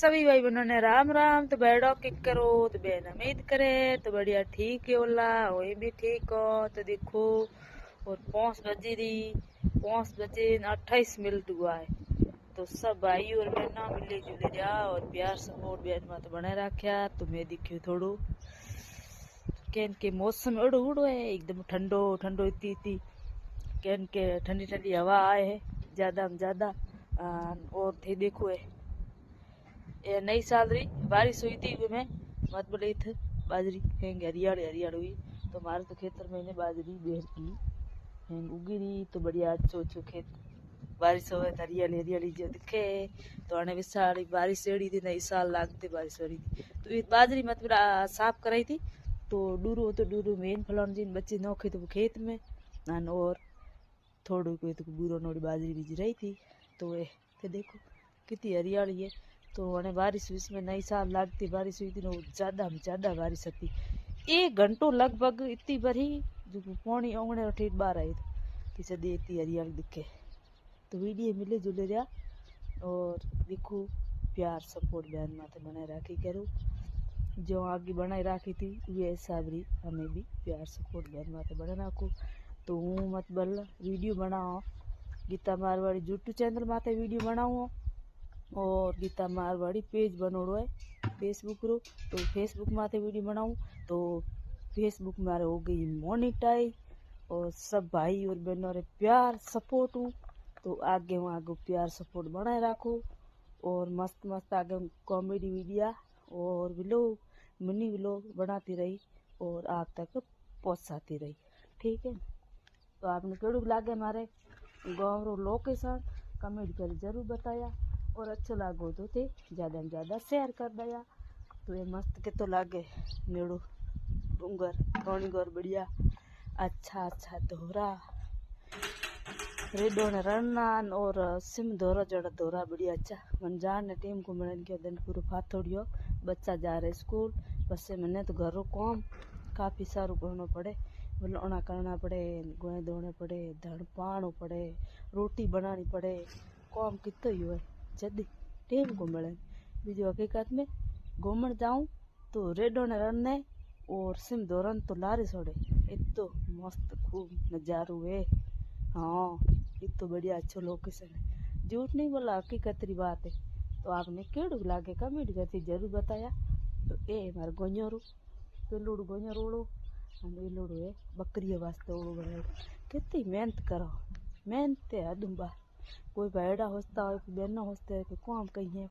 सभी भाई बहनों ने राम राम। तो बैठो किक करो तो बहन उम्मीद करे तो बढ़िया ठीक है। ओला वही भी ठीक हो तो देखो। और 5 बजे रही 5 बजे 28 मिनट हुआ है। तो सब भाई और बहना मिले जुले जा और प्यार सपोर्ट बहन में तो बने रखा। तो मैं दिखी थोड़ो कैन के मौसम उड़ो उड़ो है एकदम ठंडो ठंडो इतनी कैन के ठंडी ठंडी हवा आए है ज्यादा में ज्यादा। और थे देखो है ये नई साल रही बारिश हुई थी में मत बोले थे बाजरी हैंग हरियाली हरियाली हुई। तो हमारे तो खेतर में ने बाजरी बेर की हैंग उगी रही। तो बढ़िया अच्छो अच्छो खेत बारिश हो हरियाली हरियाली जो दिखे। तो आने विशाल बारिश एड़ी थी नई साल लागते बारिश हो रही थी। तो ये बाजरी मत साफ कराई थी। तो डूरू मेन फलान जी बच्चे नौखे तो खेत में और थोड़ी कोई तो बुरो नोड़ी बाजरी बीज रही थी। तो ये देखो कितनी हरियाली है। तो उन्हें बारिश में नई साल लागती बारिश हुई थी ना ज्यादा बारिश थी 1 घंटो लगभग इतनी भरी जो पौनी ओंगने ठीक बाहर आई तो सदी इतनी हरियाली दिखे। तो वीडियो मिले जुले रहा और देखो प्यार सपोर्ट बहन माते बनाए राखी करूँ जो आगे बनाई राखी थी ये हिसाब रही हमें भी प्यार सपोर्ट बहन माते बना राखू। तो हूँ मत बल वीडियो बनाओ गीता मारवाड़ी यूट्यूब चैनल माते वीडियो बनाऊँ और गीता मारवाड़ी पेज बनोड़ो है फेसबुक रो। तो फेसबुक माथे वीडियो बनाऊँ तो फेसबुक मारे हो गई मोनिटाइज। और सब भाई और बहनों रे प्यार सपोर्ट हूँ। तो आगे हूँ आगे प्यार सपोर्ट बनाए रखो और मस्त मस्त आगे कॉमेडी वीडियो और व्लॉग मिनी व्लॉग बनाती रही और आप तक पहुँचाती रही। ठीक है। तो आपने केड़ू लागे हमारे गाँव रो लोकेशन कमेंट कर जरूर बताया और अच्छा लागो तो थे ज़्यादा में ज़्यादा शेयर कर दिया। तो ये मस्त के तो लागे नेड़ो डूंगर कौनीगौर बढ़िया अच्छा अच्छा दोहरा रेडो ने रणनान और सिम दोहरा जड़ा दोहरा बढ़िया अच्छा मन जान ने टीम को मिलन के दिन पूरा फाथोड़ियो बच्चा जा रहे स्कूल बस मैंने तो घरों काम काफ़ी सारू करना पड़े वलोना करना पड़े गुए धोने पड़े धड़ पानो पड़े रोटी बनानी पड़े काम कितो ही है जल्दी टेम को मिले। बीजो हकीकत में घूमन जाऊँ तो रेडो ने रनने और सिम दोरन तो लारे छोड़े इतो मस्त खूब नजारू है। हाँ इतो बढ़िया अच्छो लोकेशन है झूठ नहीं बोला हकीकत री बात है। तो आपने केड़ू लागे कमेंट करती जरूर बताया। तो ए मारे गोनियोरू पेलूड़ू गोनियोर ओड़ो एलूड़ू है बकरी वास्ते ओड़ो बनाओ कितनी मेहनत करो मेहनत है अदुम्बा कोई भेड़ा होता है कोई बहना होता है कोई काम कहीं है।